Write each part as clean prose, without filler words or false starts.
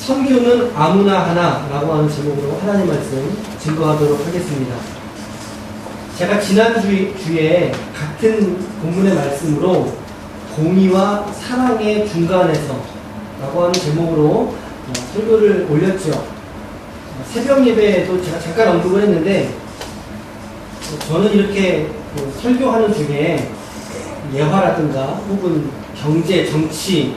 선교는 아무나 하나라고 하는 제목으로 하나님 말씀 증거하도록 하겠습니다. 제가 지난 주에 같은 본문의 말씀으로 공의와 사랑의 중간에서 라고 하는 제목으로 설교를 올렸죠. 새벽 예배에도 제가 잠깐 언급을 했는데, 저는 이렇게 설교하는 중에 예화라든가 혹은 경제, 정치,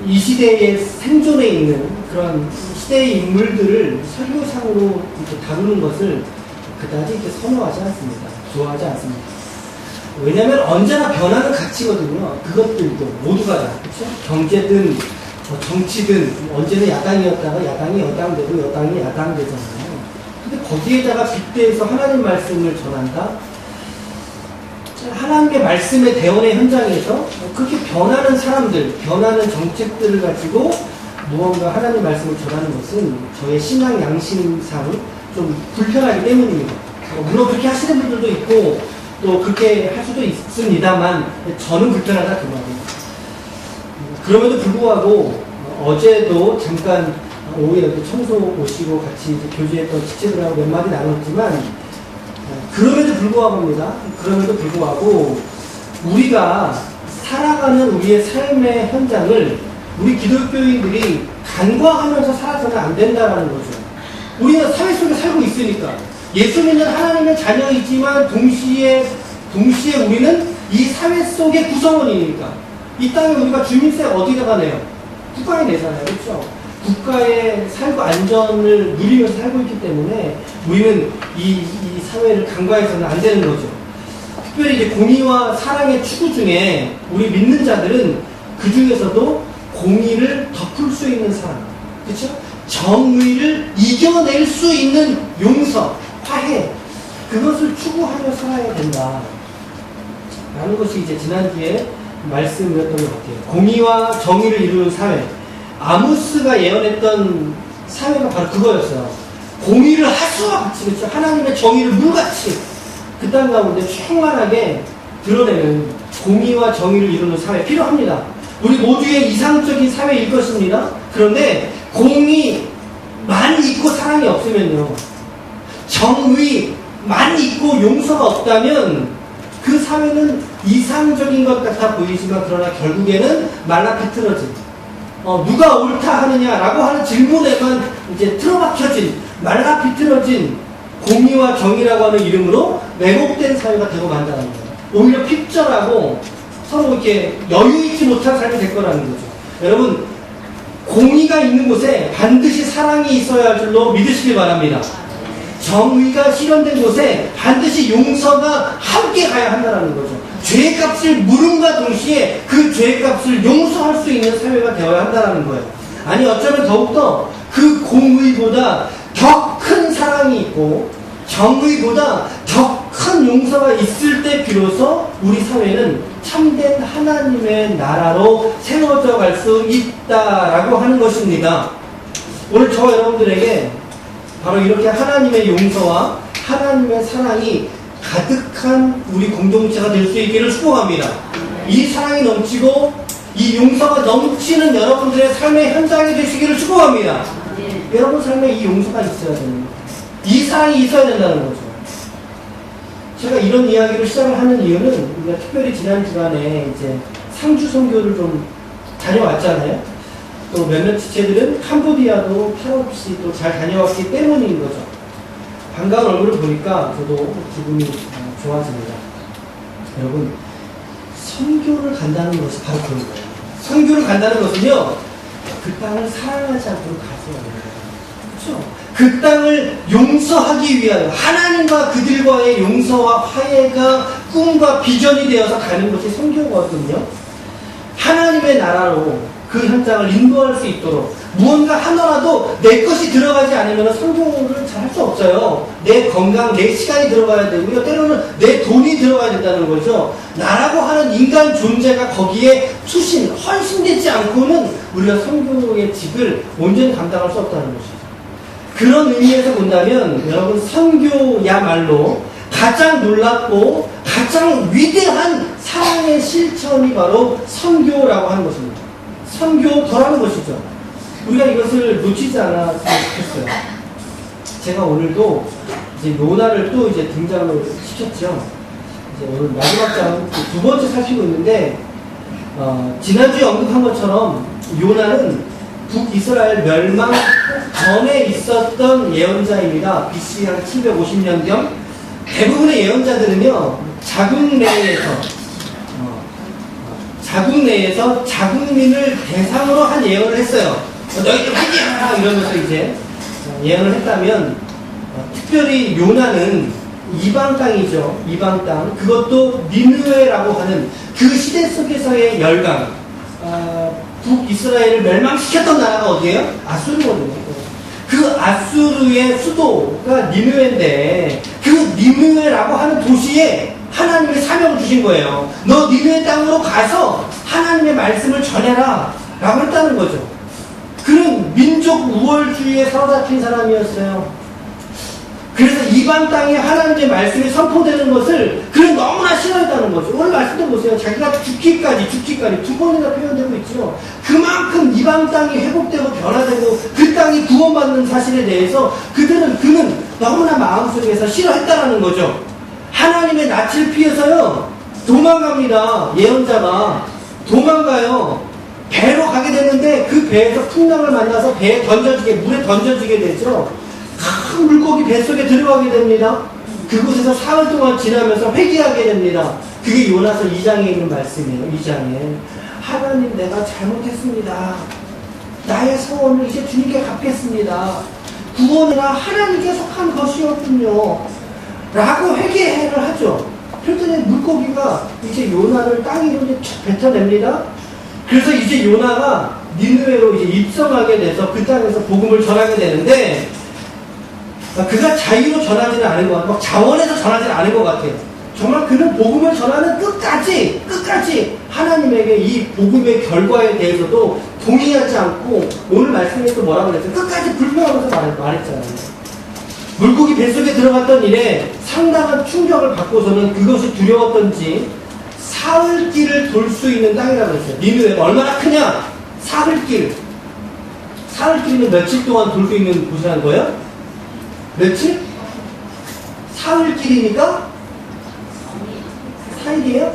이 시대에 생존해 있는 그런 시대의 인물들을 설교상으로 이렇게 다루는 것을 그다지 이렇게 선호하지 않습니다. 좋아하지 않습니다. 왜냐하면 언제나 변하는 가치거든요. 그것들도 모두가 다, 그렇죠? 경제든 정치든 언제나 야당이었다가 야당이 여당되고 여당이 야당되잖아요. 근데 거기에다가 빗대서 하나님 말씀을 전한다? 하나님의 말씀의 대언의 현장에서 그렇게 변하는 사람들, 변하는 정책들을 가지고 무언가 하나님 말씀을 전하는 것은 저의 신앙 양심상 좀 불편하기 때문입니다. 물론 그렇게 하시는 분들도 있고 또 그렇게 할 수도 있습니다만 저는 불편하다 그 말이에요. 그럼에도 불구하고 어제도 잠깐 오후에 청소 오시고 같이 교제했던 지체들하고 몇 마디 나눴지만 그럼에도 불구하고입니다. 그럼에도 불구하고 우리가 살아가는 우리의 삶의 현장을 우리 기독교인들이 간과하면서 살아서는 안 된다는 거죠. 우리는 사회 속에 살고 있으니까 예수 믿는 하나님의 자녀이지만 동시에 우리는 이 사회 속의 구성원이니까 이 땅에 우리가 주민세 어디다가 내요? 국가에 내잖아요. 그렇죠? 국가에 살고 안전을 누리면서 살고 있기 때문에 우리는 이 사회를 간과해서는 안 되는 거죠. 특별히 이제 공의와 사랑의 추구 중에 우리 믿는 자들은 그 중에서도 공의를 덮을 수 있는 사랑, 그렇죠? 정의를 이겨낼 수 있는 용서, 화해, 그것을 추구하며 살아야 된다. 라는 것이 이제 지난주에 말씀이었던 것 같아요. 공의와 정의를 이루는 사회. 아모스가 예언했던 사회가 바로 그거였어요. 공의를 하수와 같이, 그렇죠? 하나님의 정의를 물같이 그 땅 가운데 충만하게 드러내는 공의와 정의를 이루는 사회 필요합니다. 우리 모두의 이상적인 사회일 것입니다. 그런데 공의만 있고 사랑이 없으면요, 정의만 있고 용서가 없다면 그 사회는 이상적인 것 같아 보이지만 그러나 결국에는 말라 비틀어진, 누가 옳다 하느냐라고 하는 질문에만 이제 틀어박혀진, 말라 비틀어진 공의와 정의라고 하는 이름으로 왜곡된 사회가 되고 만다는 거예요. 오히려 핍절하고 서로 이렇게 여유 있지 못한 삶이 될 거라는 거죠. 여러분, 공의가 있는 곳에 반드시 사랑이 있어야 할 줄로 믿으시기 바랍니다. 정의가 실현된 곳에 반드시 용서가 함께 가야 한다는 거죠. 죄값을 물음과 동시에 그 죄값을 용서할 수 있는 사회가 되어야 한다는 거예요. 아니 어쩌면 더욱더 그 공의보다 더 큰 사랑이 있고 정의보다 더 큰 용서가 있을 때 비로소 우리 사회는 참된 하나님의 나라로 세워져 갈 수 있다라고 하는 것입니다. 오늘 저와 여러분들에게 바로 이렇게 하나님의 용서와 하나님의 사랑이 가득한 우리 공동체가 될 수 있기를 축복합니다. 이 사랑이 넘치고 이 용서가 넘치는 여러분들의 삶의 현장이 되시기를 축복합니다. 여러분 삶에 이 용서가 있어야 됩니다. 이 사랑이 있어야 된다는 거죠. 제가 이런 이야기를 시작을 하는 이유는 우리가 특별히 지난 주간에 이제 상주 선교를 좀 다녀왔잖아요. 또 몇몇 지체들은 캄보디아도 탈 없이 또 잘 다녀왔기 때문인 거죠. 반가운 얼굴을 보니까 저도 기분이 좋아집니다. 여러분, 선교를 간다는 것이 바로 그런 거예요. 선교를 간다는 것은요, 그 땅을 사랑하지 않도록 가서야 됩니다. 그렇죠? 그 땅을 용서하기 위하여 하나님과 그들과의 용서와 화해가 꿈과 비전이 되어서 가는 것이 선교거든요. 하나님의 나라로 그 현장을 인도할 수 있도록 무언가 하나라도 내 것이 들어가지 않으면 선교를 잘 할 수 없어요. 내 건강, 내 시간이 들어가야 되고요. 때로는 내 돈이 들어가야 된다는 거죠. 나라고 하는 인간 존재가 거기에 헌신되지 않고는 우리가 선교의 직을 온전히 감당할 수 없다는 것이죠. 그런 의미에서 본다면 여러분, 선교야말로 가장 놀랍고 가장 위대한 사랑의 실천이 바로 선교라고 하는 것입니다. 선교더라는 것이죠. 우리가 이것을 놓치지 않았으면 좋겠어요. 제가 오늘도 이제 요나를 또 이제 등장을 시켰죠. 이제 오늘 마지막 장 두 번째 살피고 있는데, 지난주에 언급한 것처럼 요나는 북이스라엘 멸망 전에 있었던 예언자입니다. BC 한 750년경. 대부분의 예언자들은요, 자국 내에서 자국민을 대상으로 한 예언을 했어요. 너희들 회개하라! 이러면서 이제 예언을 했다면, 특별히 요나는 이방 땅이죠. 이방 땅. 그것도 니느웨라고 하는 그 시대 속에서의 열강. 북이스라엘을 멸망시켰던 나라가 어디예요? 아수르거든요. 그 아수르의 수도가 니느웨인데, 그 니느웨라고 하는 도시에 하나님의 사명을 주신 거예요. 너 니느웨 땅으로 가서 하나님의 말씀을 전해라 라고 했다는 거죠. 그는 민족 우월주의에 사로잡힌 사람이었어요. 그래서 이방 땅에 하나님의 말씀이 선포되는 것을 그는 너무나 싫어했다는 거죠. 오늘 말씀도 보세요. 자기가 죽기까지 두 번이나 표현되고 있죠. 그만큼 이방 땅이 회복되고 변화되고 그 땅이 구원받는 사실에 대해서 그는 너무나 마음속에서 싫어했다라는 거죠. 하나님의 낯을 피해서요, 도망갑니다. 예언자가 도망가요. 배로 가게 되는데 그 배에서 풍랑을 만나서 배에 물에 던져지게 되죠. 큰 물고기 뱃속에 들어가게 됩니다. 그곳에서 사흘 동안 지나면서 회개하게 됩니다. 그게 요나서 2장에 있는 말씀이에요. 2장에 하나님, 내가 잘못했습니다. 나의 소원을 이제 주님께 갚겠습니다. 구원은 하나님께 속한 것이었군요 라고 회개를 하죠. 그랬더니 물고기가 이제 요나를 땅 위로 이제 뱉어냅니다. 그래서 이제 요나가 니느웨로 이제 입성하게 돼서 그 땅에서 복음을 전하게 되는데, 그가 자유로 전하지는 않은 것 같아요. 막 자원해서 전하지는 않은 것 같아요. 정말 그는 복음을 전하는 끝까지 하나님에게 이 복음의 결과에 대해서도 동의하지 않고, 오늘 말씀에서 뭐라고 그랬어요? 끝까지 불평하면서 말했잖아요. 물고기 뱃속에 들어갔던 일에 상당한 충격을 받고서는 그것이 두려웠던지 사흘길을 돌 수 있는 땅이라고 했어요. 니느웨가 얼마나 크냐? 사흘길이면 며칠 동안 돌 수 있는 곳이라는 거예요? 며칠? 사흘길이니까 4일이에요?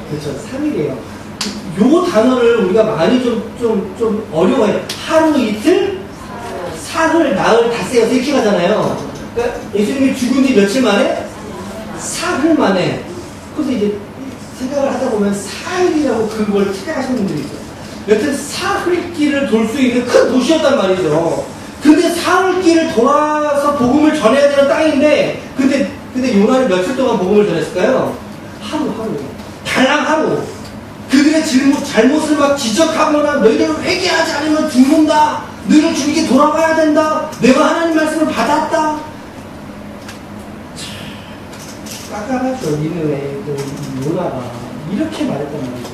그렇죠. 3일이에요. 요 단어를 우리가 많이 좀 어려워해요. 하루, 이틀, 사흘, 나흘, 닷새여서 이렇게 가잖아요. 그러니까 예수님이 죽은 지 며칠 만에? 사흘 만에. 그래서 이제 생각을 하다 보면 4일이라고 그걸 착각하시는 분들이 있어요. 여튼 사흘길을 돌 수 있는 큰 도시였단 말이죠. 근데 사흘길을 돌아서 복음을 전해야 되는 땅인데, 근데 요나는 며칠 동안 복음을 전했을까요? 하루. 달랑 하루. 그들의 잘못을 막 지적하거나, 너희들은 회개하지 않으면 죽는다. 너희는 주님께 돌아가야 된다. 내가 하나님 말씀을 받았다. 깜깜하죠. 니느웨 요나가 이렇게 말했단 말이죠.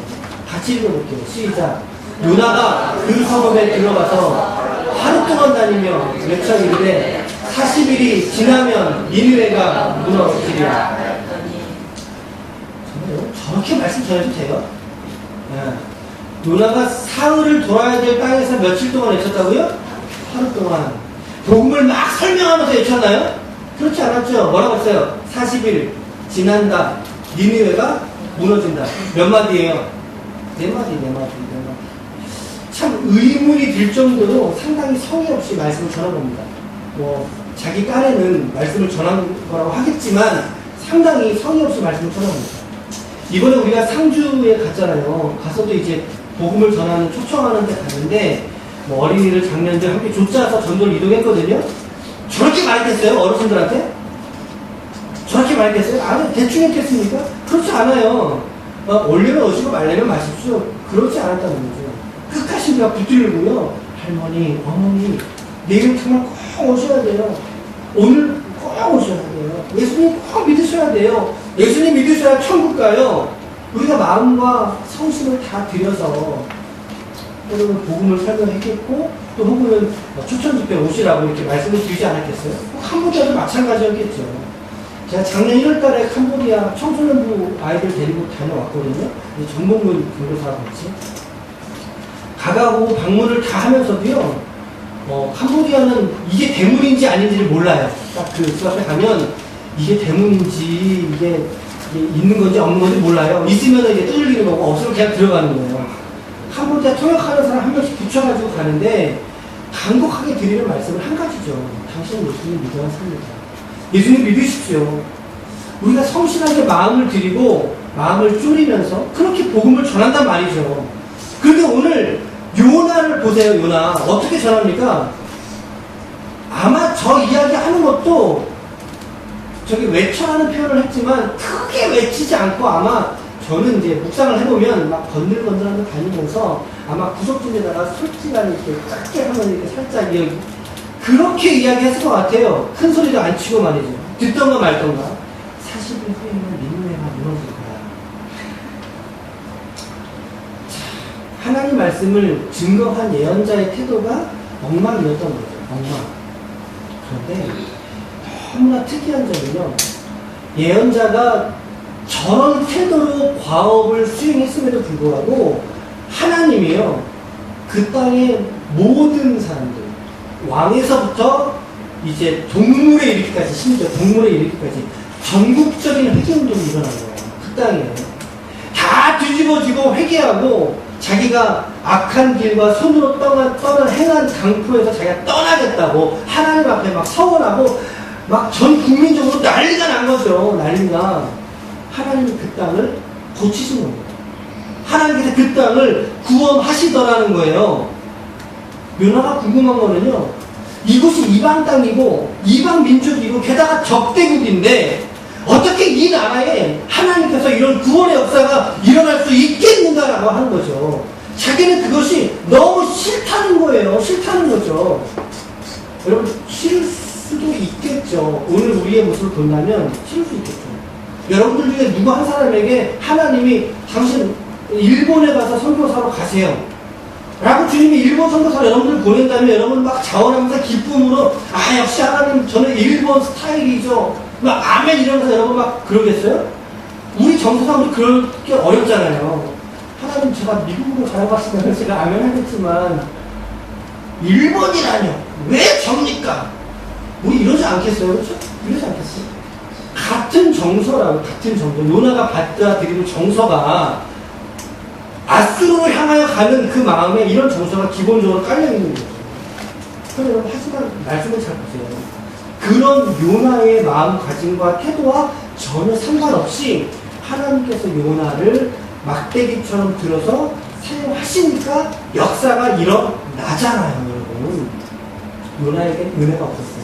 같이 읽어볼게요. 시작. 요나가 그 성읍에 들어가서 하루 동안 다니며 외쳐이르되 40일이 지나면 니느웨가 무너지리라. 저렇게 말씀 전해도 돼요? 네. 요나가 사흘을 돌아야 될 땅에서 며칠 동안 외쳤다고요? 하루 동안. 복음을 막 설명하면서 외쳤나요? 그렇지 않았죠. 뭐라고 했어요? 40일 지난다. 니느웨가 무너진다. 몇 마디예요? 네 마디. 참 의문이 들 정도로 상당히 성의 없이 말씀을 전해봅니다. 자기 깐에는 말씀을 전한 거라고 하겠지만 상당히 성의 없이 말씀을 전해봅니다. 이번에 우리가 상주에 갔잖아요. 가서도 이제 복음을 전하는, 초청하는 데 갔는데, 어린이들, 장년들 함께 쫓아서 전도를 이동했거든요. 저렇게 말했겠어요? 어르신들한테? 저렇게 말했겠어요? 아니, 대충 했겠습니까? 그렇지 않아요. 올려면 오시고 말려면 마십시오. 그렇지 않았다는 거죠. 끝까지 우리가 붙들고요. 할머니, 어머니, 내일 정말 꼭 오셔야 돼요. 오늘 꼭 오셔야 돼요. 예수님 꼭 믿으셔야 돼요. 예수님 믿으셔야 천국 가요. 우리가 마음과 성심을 다 들여서 여러분 복음을 설명했겠고, 또 혹은 추천 집회 오시라고 이렇게 말씀을 드리지 않았겠어요? 캄보디아도 마찬가지였겠죠. 제가 작년 1월달에 캄보디아 청소년부 아이들 데리고 다녀왔거든요. 전문군 교도사와 같이 가가고 방문을 다 하면서도요, 캄보디아는 이게 대문인지 아닌지를 몰라요. 딱 그 앞에 가면 이게 대문인지 이게 있는 건지 없는 건지 몰라요. 있으면 이제 뚫리는 거고 없으면 그냥 들어가는 거예요. 캄보디아 통역하는 사람 한 명씩 붙여가지고 가는데 간곡하게 드리는 말씀은 한 가지죠. 당신은 예수님 믿어야 삽니다. 예수님 믿으십시오. 우리가 성실하게 마음을 드리고 마음을 졸이면서 그렇게 복음을 전한단 말이죠. 그런데 오늘 요나를 보세요. 요나 어떻게 전합니까? 아마 저 이야기 하는 것도 저기 외쳐라는 표현을 했지만 크게 외치지 않고 아마 저는 이제 묵상을 해보면 막 건들건들하면서 다니면서 아마 구석진에다가 솔직하게 이렇게 작게 하면 이렇게 살짝 그렇게 이야기했을 것 같아요. 큰 소리도 안 치고 말이죠. 듣던가 말던가. 40일 후에는 니느웨가 무너질 거야. 자, 하나님 말씀을 증거한 예언자의 태도가 엉망이었던 거죠. 엉망. 그런데 너무나 특이한 점은요. 예언자가 저런 태도로 과업을 수행했음에도 불구하고 하나님이요. 그 땅의 모든 사람들, 왕에서부터 이제 동물에 이르기까지, 심지어 동물에 이르기까지 전국적인 회개운동이 일어난 거예요. 그 땅에. 다 뒤집어지고 회개하고 자기가 악한 길과 손으로 떠난 행한 강포에서 자기가 떠나겠다고 하나님 앞에 막 서원하고 막 전 국민적으로 난리가 난 거죠. 난리가. 하나님이 그 땅을 고치신 겁니다. 하나님께서 그 땅을 구원하시더라는 거예요. 요나가 궁금한 거는요. 이곳이 이방 땅이고 이방 민족이고 게다가 적대국인데 어떻게 이 나라에 하나님께서 이런 구원의 역사가 일어날 수 있겠는가라고 하는 거죠. 자기는 그것이 너무 싫다는 거예요. 싫다는 거죠. 여러분 싫을 수도 있겠죠. 오늘 우리의 모습을 본다면 싫을 수 있겠죠. 여러분들 중에 누구 한 사람에게 하나님이 당신 일본에 가서 선교사로 가세요 라고 주님이 일본 선교사로 여러분들 보낸다면 여러분 막 자원하면서 기쁨으로 아 역시 하나님 저는 일본 스타일이죠 막 아멘 이러면서 여러분 막 그러겠어요? 우리 정서상 우리 그렇게 어렵잖아요. 하나님 제가 미국으로 가라고 하시면 제가 아멘 하겠지만 일본이라뇨 왜 접니까? 우리 이러지 않겠어요? 그렇죠? 이러지 않겠어요? 같은 정서라고, 같은 정서. 요나가 받아들이는 정서가 아수르로 향하여 가는 그 마음에 이런 정서가 기본적으로 깔려있는 거죠. 그럼 하지만 말씀을 잘 보세요. 그런 요나의 마음가짐과 태도와 전혀 상관없이 하나님께서 요나를 막대기처럼 들어서 사용하시니까 역사가 일어나잖아요, 여러분. 요나에게 은혜가 없었어요.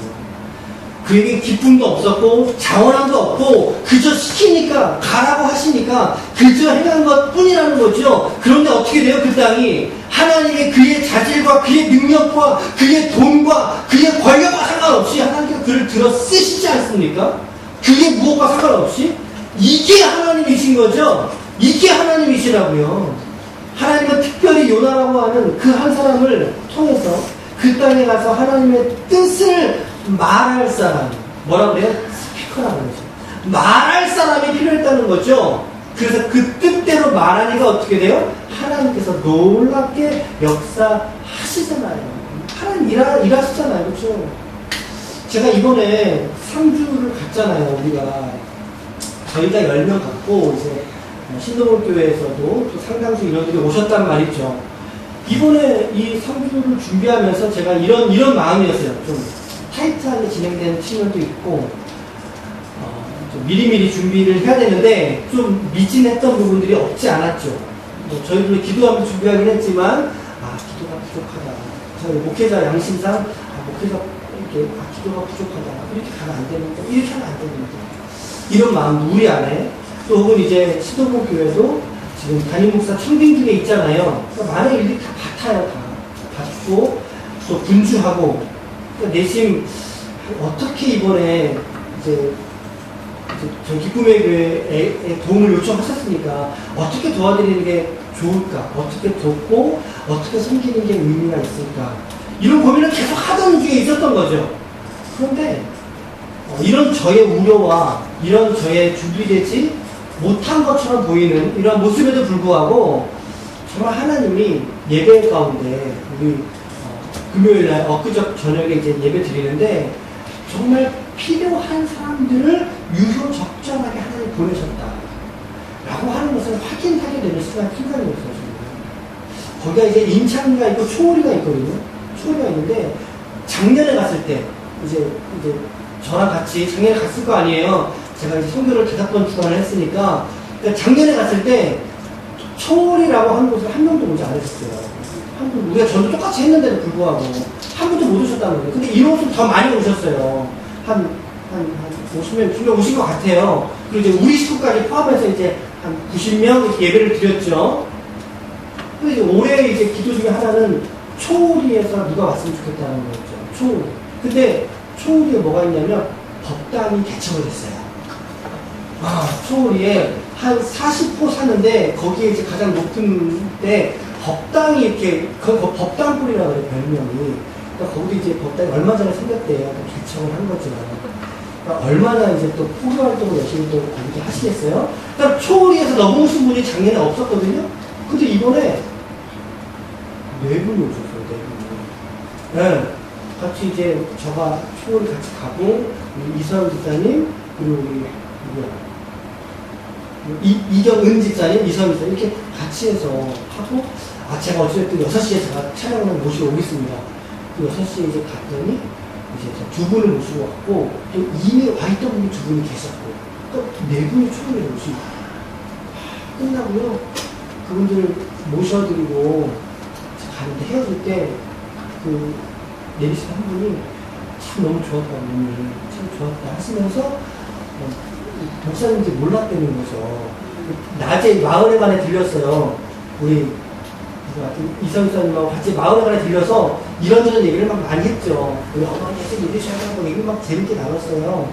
그에게 기쁨도 없었고 자원함도 없고 그저 시키니까 가라고 하시니까 그저 행한 것 뿐이라는 거죠. 그런데 어떻게 돼요? 그 땅이 하나님의 그의 자질과 그의 능력과 그의 돈과 그의 권력과 상관없이 하나님께서 그를 들어 쓰시지 않습니까? 그게 무엇과 상관없이 이게 하나님이신 거죠. 이게 하나님이시라고요. 하나님은 특별히 요나라고 하는 그 한 사람을 통해서 그 땅에 가서 하나님의 뜻을 말할 사람, 뭐라 그래요? 스피커라고 그러죠. 말할 사람이 필요했다는 거죠. 그래서 그 뜻대로 말하니까 어떻게 돼요? 하나님께서 놀랍게 역사하시잖아요. 하나님 일하시잖아요. 그렇죠? 제가 이번에 3주를 갔잖아요. 우리가 저희가 10명 갔고 이제 신도골교회에서도 또 상당수 인원들이 오셨단 말이죠. 이번에 이 3주를 준비하면서 제가 이런 마음이었어요. 좀 타이트하게 진행되는 측면도 있고 좀 미리미리 준비를 해야 되는데 좀 미진했던 부분들이 없지 않았죠. 저희도 기도하면 준비하긴 했지만 기도가 부족하다. 저희 목회자 양심상 목회자 이렇게 기도가 부족하다. 이렇게 가면 안 되는데 이렇게 하면 안 되는데 이런 마음 우리 안에 또 혹은 이제 시도봉 교회도 지금 담임 목사 청빙 중에 있잖아요. 그러니까 많은 일들이 다 같아요. 다 받고 또 분주하고 내심 어떻게 이번에 이제 저 기쁨의 교회에 도움을 요청하셨으니까 어떻게 도와드리는 게 좋을까? 어떻게 돕고 어떻게 섬기는 게 의미가 있을까? 이런 고민을 계속 하던 중에 있었던 거죠. 그런데 이런 저의 우려와 이런 저의 준비되지 못한 것처럼 보이는 이런 모습에도 불구하고 정말 하나님이 예배 가운데 우리 금요일날 엊그저 저녁에 이제 예배 드리는데 정말 필요한 사람들을 유효적절하게 하나님 보내셨다 라고 하는 것을 확인하게 되는 순간이었어요. 거기가 이제 임창리가 있고 초월이가 있거든요. 초월이가 있는데 작년에 갔을 때 이제 저랑 같이 작년에 갔을 거 아니에요. 제가 이제 선교를 5번 주관을 했으니까 그러니까 작년에 갔을 때 초월이라고 하는 곳을 한 명도 오지 않으셨어요. 우리가 저도 똑같이 했는데도 불구하고 한 분도 못 오셨다는 거예요. 근데 이곳은 더 많이 오셨어요. 한 50명, 60명 오신 것 같아요. 그리고 이제 우리 식구까지 포함해서 이제 한 90명 이렇게 예배를 드렸죠. 근데 이제 올해 이제 기도 중에 하나는 초우리에서 누가 왔으면 좋겠다는 거였죠. 초우리. 근데 초우리에 뭐가 있냐면 법당이 개척을 했어요. 초우리에 한 40호 사는데 거기에 이제 가장 높은 데 법당이 이렇게 법당골이라고 해요, 별명이. 그러니까 거기도 이제 법당이 얼마 전에 생겼대요. 개척을 한 거죠. 그러니까 얼마나 이제 또 포교 활동을 열심히 또 거기도 하시겠어요? 그러니까 초우리에서 넘어오신 분이 작년에 없었거든요. 근데 이번에 4분이 오셨어요, 4분이. 네. 같이 이제 저가 초우리 같이 가고, 이서영 집사님, 그리고 우리, 이경은 집사님, 이서영 집사님, 이렇게 같이 해서 하고, 제가 어쨌든 6시에 제가 촬영을 모시고 오겠습니다. 그 6시에 이제 갔더니, 이제 2분을 모시고 왔고, 또 이미 와있던 분이 2분이 계셨고, 또 4분이 초우리에 오시고, 끝나고요, 그분들 모셔드리고, 가는데 헤어질 때, 내리신 한 분이 참 너무 좋았다, 오늘. 참 좋았다 하시면서, 목사님인지 몰랐다는 거죠. 낮에 마을회관에 들렸어요. 우리 이성사님하고 같이 마을회관에 들려서 이런저런 얘기를 막 많이 했죠. 우리 어머니께서 이러셔가지고 얘기를 막 재밌게 나눴어요.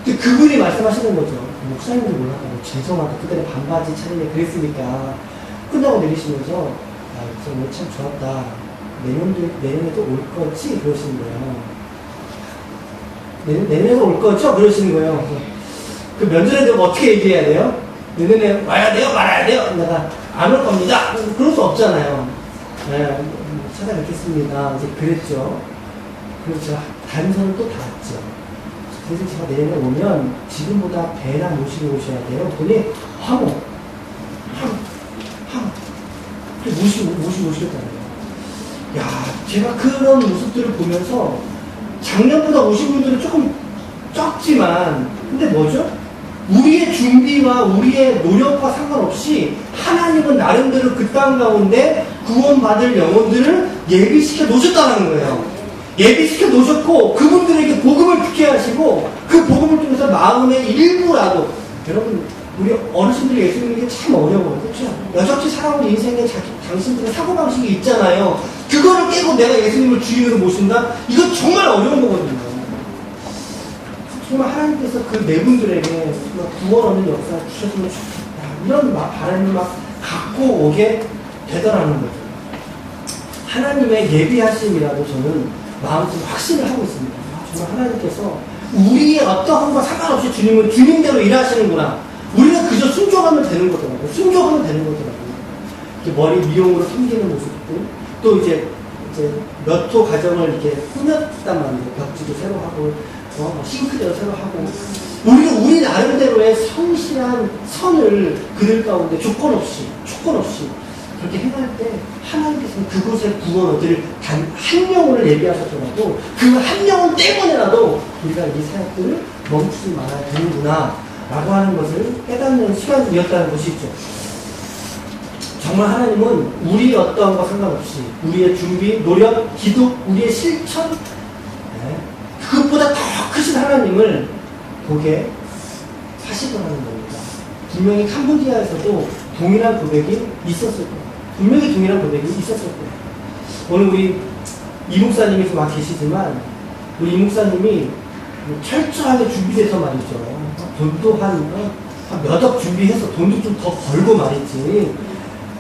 근데 그분이 말씀하시는 거죠. 목사님인지 몰랐다고. 죄송하다. 그때는 반바지 차림에 그랬으니까. 끝나고 내리시면서, 오늘 참 좋았다. 내년에도 올 거지? 그러시는 거예요. 내년에도 올 거죠? 그러시는 거예요. 그 면전에 대고 어떻게 얘기해야 돼요? 내년에 와야 돼요? 말아야 돼요? 내가 안 올 겁니다. 그럴 수 없잖아요. 네, 찾아뵙겠습니다. 이제 그랬죠. 그래서 제가 단서를 또 닿았죠. 그래서 제가 내년에 오면 지금보다 배나 모시고 오셔야 돼요. 그랬더니 하모. 모시고 오셨잖아요. 야, 제가 그런 모습들을 보면서 작년보다 오신 분들은 조금 적지만, 근데 뭐죠? 우리의 준비와 우리의 노력과 상관없이 하나님은 나름대로 그 땅 가운데 구원받을 영혼들을 예비시켜 놓으셨다는 거예요. 예비시켜 놓으셨고, 그분들에게 복음을 듣게 하시고, 그 복음을 통해서 마음의 일부라도, 여러분, 우리 어르신들이 예수 믿는 게 참 어려워요. 그렇죠? 여적지 살아온 인생에 당신들의 사고방식이 있잖아요. 그거를 깨고 내가 예수님을 주인으로 모신다? 이건 정말 어려운 거거든요. 정말 하나님께서 그 네 분들에게 구원 얻는 역사를 주셨으면 좋겠다. 이런 바람을 막 갖고 오게 되더라는 거죠. 하나님의 예비하심이라도 저는 마음속에 확신을 하고 있습니다. 정말 하나님께서 우리의 어떠한 것 상관없이 주님은 주님대로 일하시는구나. 우리는 그저 순종하면 되는 거더라고요. 순종하면 되는 거더라고요. 이렇게 머리 미용으로 섬기는 모습들, 또 이제 몇 호 가정을 이렇게 꾸몄단 말이에요. 벽지도 새로 하고, 싱크대도 새로 하고. 우리는 우리 나름대로의 성실한 선을 그들 가운데 조건 없이 그렇게 행할 때 하나님께서는 그곳에 구원 얻을 단 한 영혼을 예비하셨더라도 그 한 영혼 때문에라도 우리가 이 사역들을 멈추지 말아야 되는구나 라고 하는 것을 깨닫는 시간이었다는 것이죠. 정말 하나님은 우리 어떠한 것 상관없이 우리의 준비, 노력, 기도, 우리의 실천, 그것보다 더 크신 하나님을 보게 하시더라는 겁니다. 분명히 캄보디아에서도 동일한 고백이 있었을 거예요. 분명히 동일한 고백이 있었을 거예요. 오늘 우리 이목사님이 좀 와 계시지만 우리 이목사님이 철저하게 준비돼서 말이죠. 돈도 한 몇억 준비해서 돈도 좀 더 벌고 말이지.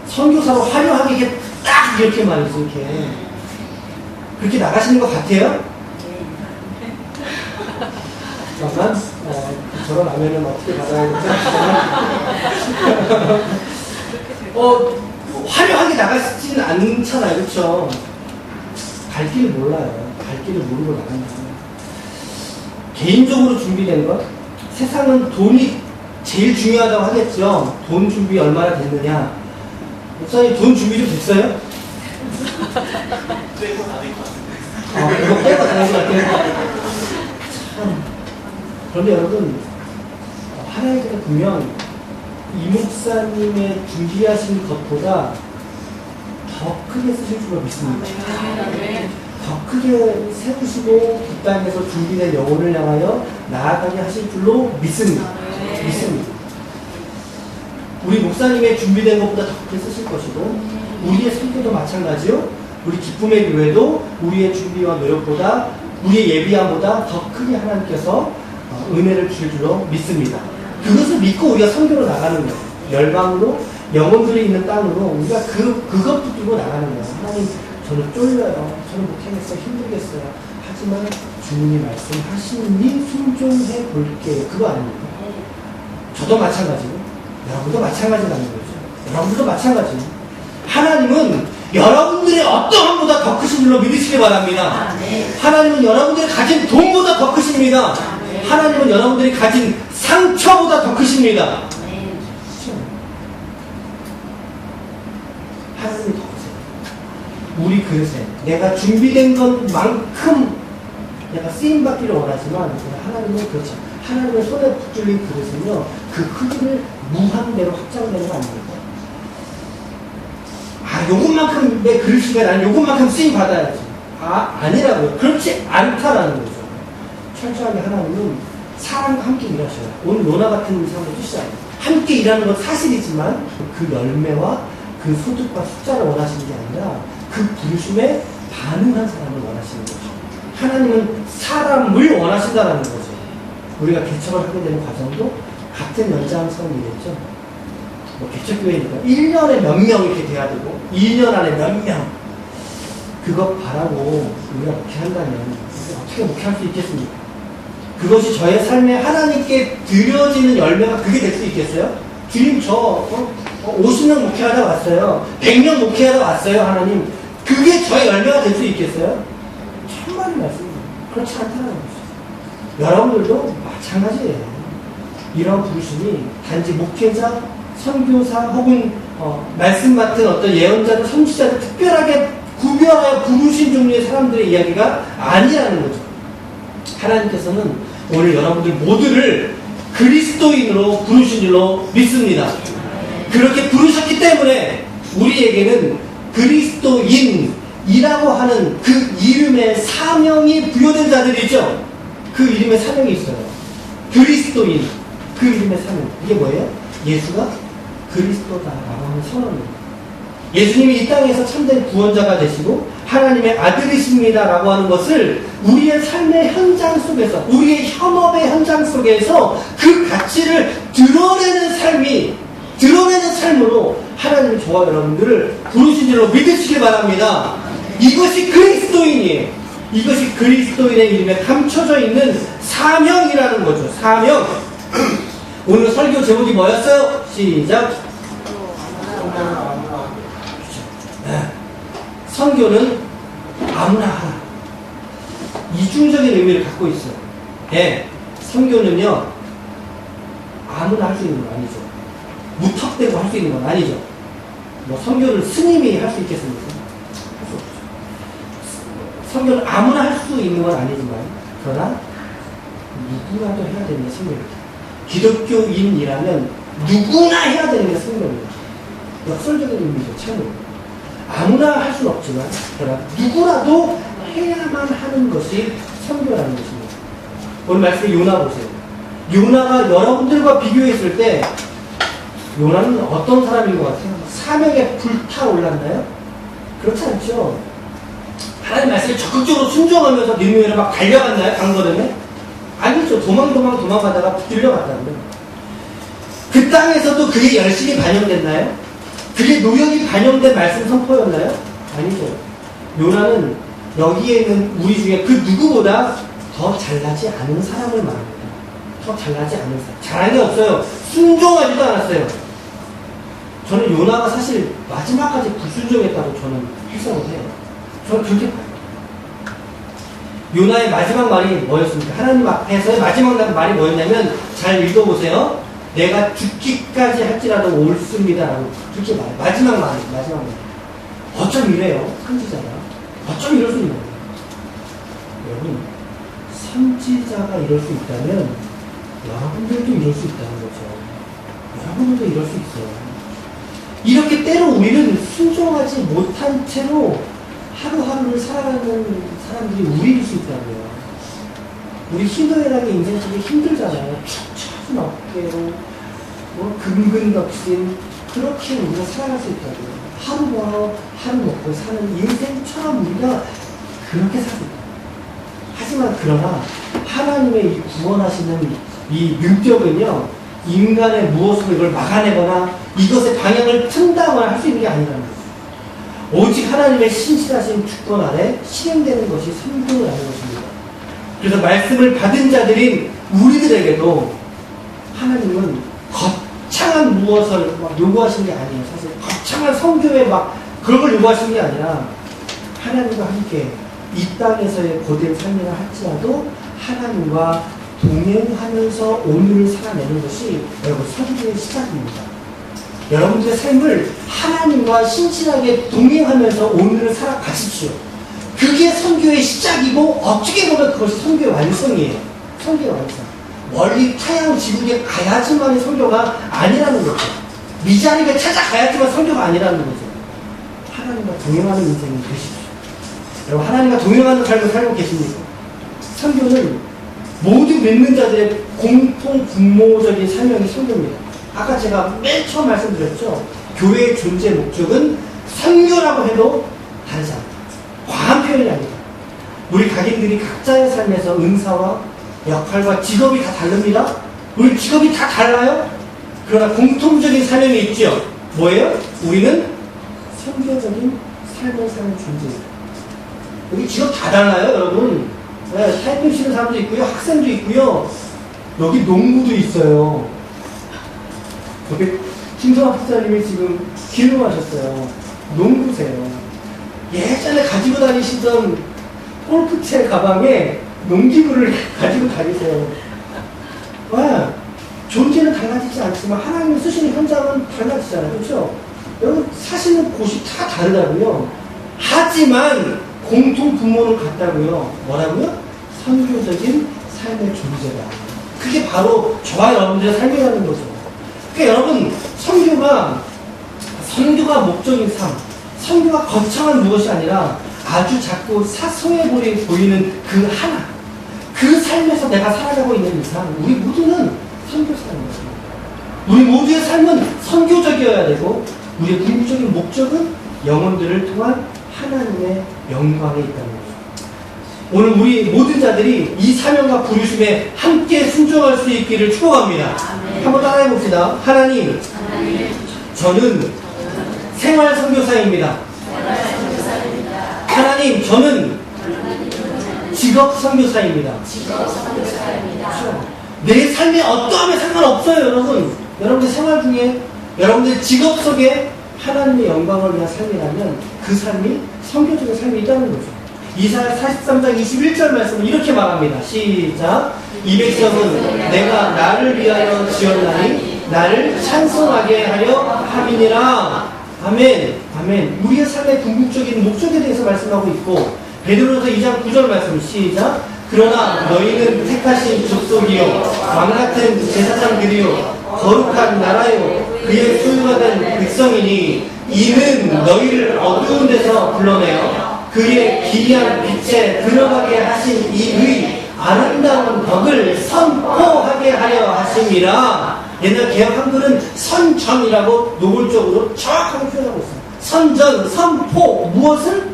선교사로 화려하게 이렇게 딱 이렇게 말이지. 이렇게 그렇게 나가시는 것 같아요? 잠깐만, 저런라면은 어떻게 받아야 될지. 화려하게 나가지는 않잖아요. 그렇죠? 갈 길을 몰라요. 갈 길을 모르고 나간다. 개인적으로 준비된 것? 세상은 돈이 제일 중요하다고 하겠죠. 돈 준비 얼마나 됐느냐. 목사님 돈 준비 좀 됐어요? 빼고 다닐 것 같은데. 이거 빼고 다닐 것 같아요. 참. 그런데 여러분, 하나님께서 보면 이 목사님의 준비하신 것보다 더 크게 쓰실 줄 믿습니다. 더 크게 세우시고 이 땅에서 준비된 영혼을 향하여 나아가게 하실 줄로 믿습니다. 믿습니다. 우리 목사님의 준비된 것보다 더 크게 쓰실 것이고 우리의 선교도 마찬가지요. 우리 기쁨의 교회도 우리의 준비와 노력보다 우리의 예비함보다 더 크게 하나님께서 은혜를 주실 줄로 믿습니다. 그것을 믿고 우리가 선교로 나가는 거예요. 열방으로 영혼들이 있는 땅으로 우리가 그것 붙들고 나가는 거예요. 하나님 저는 쫄려요. 저는 못하겠어요. 힘들겠어요. 하지만 주님이 말씀하시니 순종해 볼게요. 그거 아닙니까? 저도 마찬가지고 여러분도 마찬가지라는 거죠. 여러분도 마찬가지. 하나님은 여러분들의 어떠함보다 더 크신 줄로 믿으시기 바랍니다. 하나님은 여러분들이 가진 돈보다 더 크십니다. 하나님은 여러분들이 가진 상처보다 더 크십니다. 하나님이 더 크세요. 우리 그릇에 내가 준비된 것만큼 내가 쓰임받기를 원하지만 하나님은 그렇죠. 하나님의 손에 붙들린 그릇은요, 그 크기를 무한대로 확장되는 거 아닙니까? 요것만큼 내 그릇이가 나는 요것만큼 쓰임받아야지. 아니라고요. 그렇지 않다라는 거죠. 철저하게 하나님은 사람과 함께 일하셔요. 오늘 노나 같은 사람도 뜻이잖아요. 함께 일하는 건 사실이지만 그 열매와 그 소득과 숫자를 원하시는 게 아니라 그 부르심에 반응한 사람을 원하시는 거죠. 하나님은 사람을 원하신다는 거죠. 우리가 개척을 하게 되는 과정도 같은 연장선이겠죠. 개척교회니까 1년에 몇 명 이렇게 돼야 되고 2년 안에 몇 명 그것 바라고 우리가 목회한다면 어떻게 목회할 수 있겠습니까? 그것이 저의 삶에 하나님께 드려지는 열매가 그게 될 수 있겠어요? 주님 저 50명 목회하다 왔어요. 100명 목회하다 왔어요. 하나님 그게 저의 열매가 될 수 있겠어요? 천만의 말씀입니다. 그렇지 않다는 거죠. 여러분들도 마찬가지예요. 이런 부르심이 단지 목회자, 선교사 혹은 말씀 맡은 어떤 예언자들, 선지자들 특별하게 구별하여 부르신 종류의 사람들의 이야기가 아니라는 거죠. 하나님께서는 오늘 여러분들 모두를 그리스도인으로 부르신 줄로 믿습니다. 그렇게 부르셨기 때문에 우리에게는 그리스도인이라고 하는 그 이름의 사명이 부여된 자들이죠. 그 이름의 사명이 있어요. 그리스도인, 그 이름의 사명. 이게 뭐예요? 예수가 그리스도다라고 하는 선언입니다. 예수님이 이 땅에서 참된 구원자가 되시고 하나님의 아들이십니다라고 하는 것을 우리의 삶의 현장 속에서, 우리의 현업의 현장 속에서 그 가치를 드러내는 삶으로 하나님이 저와 여러분들을 부르신 줄로 믿으시길 바랍니다. 이것이 그리스도인이에요. 이것이 그리스도인의 이름에 감춰져 있는 사명이라는 거죠. 사명. 오늘 설교 제목이 뭐였어요? 시작. 선교는 아무나 하라. 이중적인 의미를 갖고 있어요. 네, 선교는요 아무나 할 수 있는 건 아니죠. 무턱대고 할 수 있는 건 아니죠. 뭐 선교를 스님이 할 수 있겠습니까? 할 수 없죠. 선교는 아무나 할 수 있는 건 아니지만 그러나 누구라도 해야 되는 게 선교입니다. 기독교인이라면 누구나 해야 되는 게 선교입니다. 역설적인 의미죠. 참으로 아무나 할 수는 없지만 그러나 누구라도 해야만 하는 것이 선교라는 것입니다. 오늘 말씀에 요나 보세요. 요나가 여러분들과 비교했을 때 요나는 어떤 사람인 것 같아요? 사명에 불타올랐나요? 그렇지 않죠. 하나님 말씀에 적극적으로 순종하면서 니느웨로 막 달려갔나요? 강걸음에? 아니죠. 도망가다가 붙들려갔다고요. 그 땅에서도 그게 열심히 반영됐나요? 그게 노력이 반영된 말씀 선포였나요? 아니죠. 요나는 여기에 있는 우리 중에 그 누구보다 더 잘나지 않은 사람을 말합니다. 더 잘나지 않은 사람. 잘한 게 없어요. 순종하지도 않았어요. 저는 요나가 사실 마지막까지 불순종했다고 저는 해석을 해요. 저는 그렇게 봐요. 요나의 마지막 말이 뭐였습니까? 하나님 앞에서의 마지막 말이 뭐였냐면, 잘 읽어보세요. 내가 죽기까지 할지라도 옳습니다라고 그렇게 말해요. 마지막 말. 어쩜 이래요? 선지자가. 어쩜 이럴 수 있는 거예요? 여러분, 선지자가 이럴 수 있다면 여러분들도 이럴 수 있다는 거죠. 여러분들도 이럴 수 있어요. 이렇게 때로 우리는 순종하지 못한 채로 하루하루를 살아가는 사람들이 우리일 수 있다고요. 우리 희노애락의 인생 속에 힘들잖아요. 축 처진 어깨로 근근덕신 그렇게 우리가 살아갈 수 있다고요. 하루 벌어 하루 먹고 사는 인생처럼 우리가 그렇게 살고 있다. 하지만 그러나 하나님의 이 구원하시는 이 능력은요, 인간의 무엇으로 이걸 막아내거나 이것의 방향을 튼다거나 할 수 있는 게 아니라는 거죠. 오직 하나님의 신실하신 주권 아래 실행되는 것이 선교라는 것입니다. 그래서 말씀을 받은 자들인 우리들에게도 하나님은 거창한 무엇을 막 요구하시는 게 아니에요. 사실 거창한 선교에 막 그런 걸 요구하시는 게 아니라 하나님과 함께 이 땅에서의 고된 삶이라 할지라도 하나님과 동행하면서 오늘을 살아내는 것이 여러분 선교의 시작입니다. 여러분들의 삶을 하나님과 신실하게 동행하면서 오늘을 살아가십시오. 그게 선교의 시작이고 어떻게 보면 그것이 선교의 완성이에요. 선교의 완성. 멀리 타양 지구에 가야지만이 선교가 아니라는 거죠. 미자리에 찾아가야지만 선교가 아니라는 거죠. 하나님과 동행하는 인생이 되십시오. 여러분, 하나님과 동행하는 삶을 살고 계십니까? 선교는 모든 믿는 자들의 공통 분모적인 사명이 선교입니다. 아까 제가 맨 처음 말씀드렸죠. 교회의 존재 목적은 선교라고 해도 다르지 않다. 과한 표현이 아니다. 우리 각인들이 각자의 삶에서 은사와 역할과 직업이 다 다릅니다. 우리 직업이 다 달라요. 그러나 공통적인 사명이 있죠. 뭐예요? 우리는 선교적인 삶을 사는 존재입니다. 여기 직업 다 달라요, 여러분. 네, 타이핑 치는 사람도 있고요, 학생도 있고요, 여기 농구도 있어요. 여기 김성환 박사님이 지금 기능하셨어요. 농구세요. 예전에 가지고 다니시던 골프채 가방에 농기구를 가지고 다니세요. 와, 존재는 달라지지 않지만 하나님이 쓰시는 현장은 달라지잖아요. 그렇죠? 여러분 사시는 곳이 다 다르다고요. 하지만 공통 분모는 같다고요. 뭐라고요? 선교적인 삶의 존재다. 그게 바로 저와 여러분들의 삶이라는 거죠. 그러니까 여러분, 선교가 목적인 삶, 선교가 거창한 무엇이 아니라 아주 작고 사소해 보이는 그 하나, 그 삶에서 내가 살아가고 있는 이상 우리 모두는 선교 사람입니다. 우리 모두의 삶은 선교적이어야 되고 우리의 궁극적인 목적은 영혼들을 통한 하나님의 영광에 있다는 거죠. 오늘 우리 모든 자들이 이 사명과 부르심에 함께 순종할 수 있기를 축복합니다. 한번 따라해 봅시다. 하나님, 저는 생활 선교사입니다. 하나님, 저는 직업 선교사입니다. 그렇죠? 내 삶에 어떠함에 상관없어요, 여러분. 여러분들 생활 중에, 여러분들 직업 속에 하나님의 영광을 위한 삶이라면 그 삶이 선교적인 삶이 있다는 거죠. 이사야 43장 21절 말씀은 이렇게 말합니다. 시작. 이 백성은 내가 나를 위하여 지었나니 나를 찬송하게 하려 함이니라. 아멘. 아멘. 우리의 삶의 궁극적인 목적에 대해서 말씀하고 있고, 베드로서 2장 9절 말씀 시작. 그러나 너희는 택하신 족속이요 왕같은 제사장들이요 거룩한 나라요 그의 소유가 된 백성이니 이는 너희를 어두운 데서 불러내어 그의 기이한 빛에 들어가게 하신 이의 아름다운 덕을 선포하게 하려 하심이라. 옛날 개혁 한글은 선전이라고 노골적으로 정확하게 표현하고 있어요. 선전, 선포, 무엇을?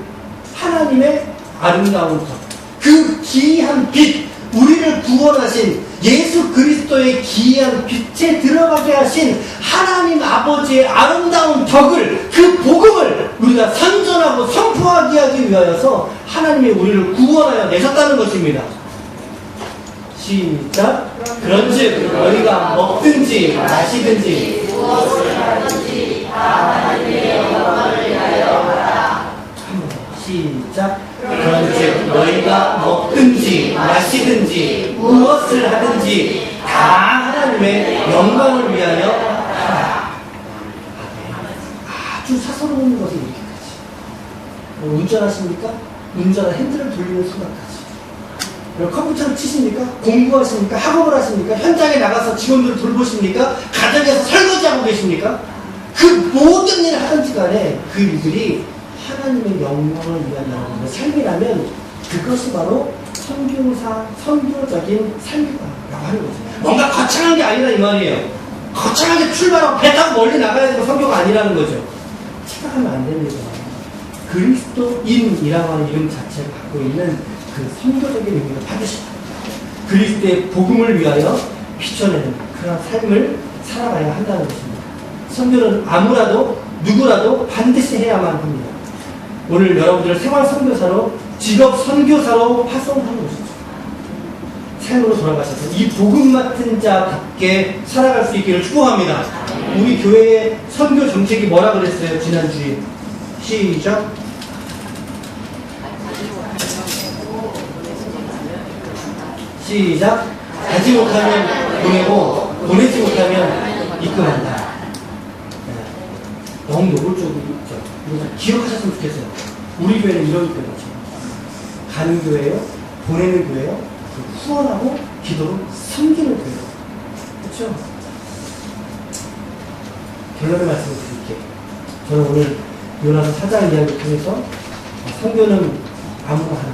하나님의 아름다운 덕, 그 기이한 빛, 우리를 구원하신 예수 그리스도의 기이한 빛에 들어가게 하신 하나님 아버지의 아름다운 덕을, 그 복음을 우리가 선전하고 선포하게 하기 위하여서 하나님이 우리를 구원하여 내셨다는 것입니다. 시작. 그런즉 너희가 먹든지 마시든지 무엇을 하든지 한번 시작. 그런즉 너희가 먹든지 마시든지 무엇을 하든지 다 하나님의 영광을 위하여 하라. 아주 사소로운 것을 이렇게까지. 운전하십니까? 운전한 핸들을 돌리는 순간까지. 컴퓨터를 치십니까? 공부하십니까? 학업을 하십니까? 현장에 나가서 직원들을 돌보십니까? 가정에서 설거지하고 계십니까? 그 모든 일을 하든지 간에 그 일들이 하나님의 영광을 위한 여러분의 삶이라면 그것이 바로 선교적인 삶이라고 하는 거죠. 뭔가 거창한 게 아니라 이 말이에요. 거창하게 출발하고 배 타고 멀리 나가야 되고 선교가 아니라는 거죠. 착각하면 안 됩니다. 그리스도인이라고 하는 이름 자체를 갖고 있는 그 선교적인 의미를 받으시다. 그리스도의 복음을 위하여 비춰내는 그런 삶을 살아가야 한다는 것입니다. 선교는 아무라도 누구라도 반드시 해야만 합니다. 오늘 여러분들을 생활 선교사로 직업 선교사로 파송하는 것이죠. 삶으로 돌아가셔서 이 복음 맡은 자답게 살아갈 수 있기를 축복합니다. 우리 교회의 선교 정책이 뭐라 그랬어요? 지난주에 시작. 시작. 가지 못하면 보내고 보내지 못하면 입금한다. 너무 노골적이죠. 기억하셨으면 좋겠어요. 우리 교회는 이런 교회죠. 가는 교회요, 보내는 교회요, 후원하고 기도로 섬기는 교회요. 그렇죠? 결론의 말씀을 드릴게요. 저는 오늘 요나서 4장 이야기를 통해서 선교는 아무나 하나,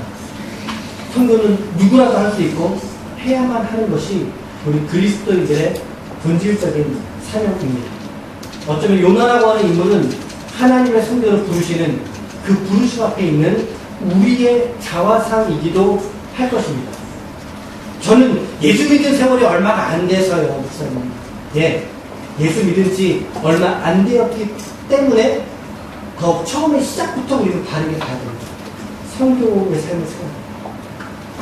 선교는 누구라도 할 수 있고 해야만 하는 것이 우리 그리스도인들의 본질적인 사명입니다. 어쩌면 요나라고 하는 인물은 하나님의 선교를 부르시는 그 부르심 앞에 있는 우리의 자화상이기도 할 것입니다. 저는 예수 믿은 세월이 얼마가 안 돼서요, 목사님. 예수 믿은 지 얼마 안 되었기 때문에 더욱 처음에 시작부터 우리는 바르게 가야 됩니다. 선교의 삶을 생각합니다.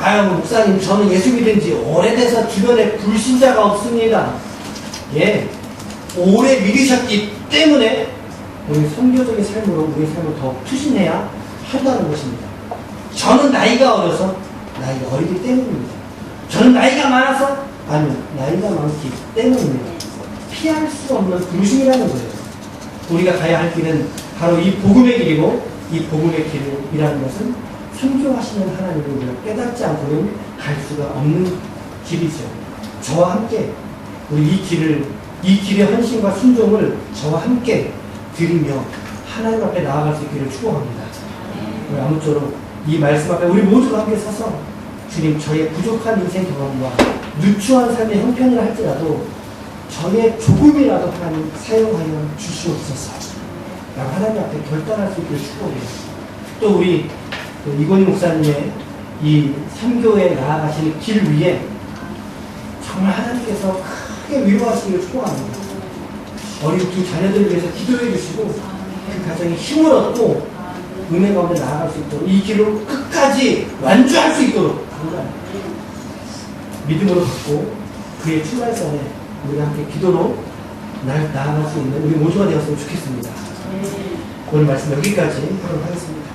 아유, 목사님, 저는 예수 믿은 지 오래돼서 주변에 불신자가 없습니다. 오래 믿으셨기 때문에 우리 선교적인 삶으로 우리의 삶을 더 투신해야 한다는 것입니다. 저는 나이가 어려서 나이가 어리기 때문입니다. 저는 나이가 많아서 아니요, 나이가 많기 때문입니다. 피할 수 없는 부르심이라는 거예요. 우리가 가야 할 길은 바로 이 복음의 길이고 이 복음의 길이라는 것은 선교하시는 하나님을 우리가 깨닫지 않고는 갈 수가 없는 길이죠. 저와 함께 우리 이 길의 헌신과 순종을 저와 함께 드리며 하나님 앞에 나아갈 수 있기를 축복합니다. 아무쪼록 이 말씀 앞에 우리 모두가 함께 서서 주님, 저의 부족한 인생 경험과 누추한 삶의 형편이라 할지라도 저의 조금이라도 하나님 사용하여 주시옵소서 라고 하나님 앞에 결단할 수 있기를 축복해요. 또 우리 이건희 목사님의 이 선교에 나아가시는 길 위에 정말 하나님께서 크게 위로하시기를 축복합니다. 어린 두 자녀들을 위해서 기도해 주시고 그 가정에 힘을 얻고 은혜 가운데 나아갈 수 있도록 이 길로 끝까지 완주할 수 있도록 믿음으로 갖고 그의 출발선에 우리가 함께 기도로 나아갈 수 있는 우리 모두가 되었으면 좋겠습니다. 오늘 말씀 여기까지 하도록 하겠습니다.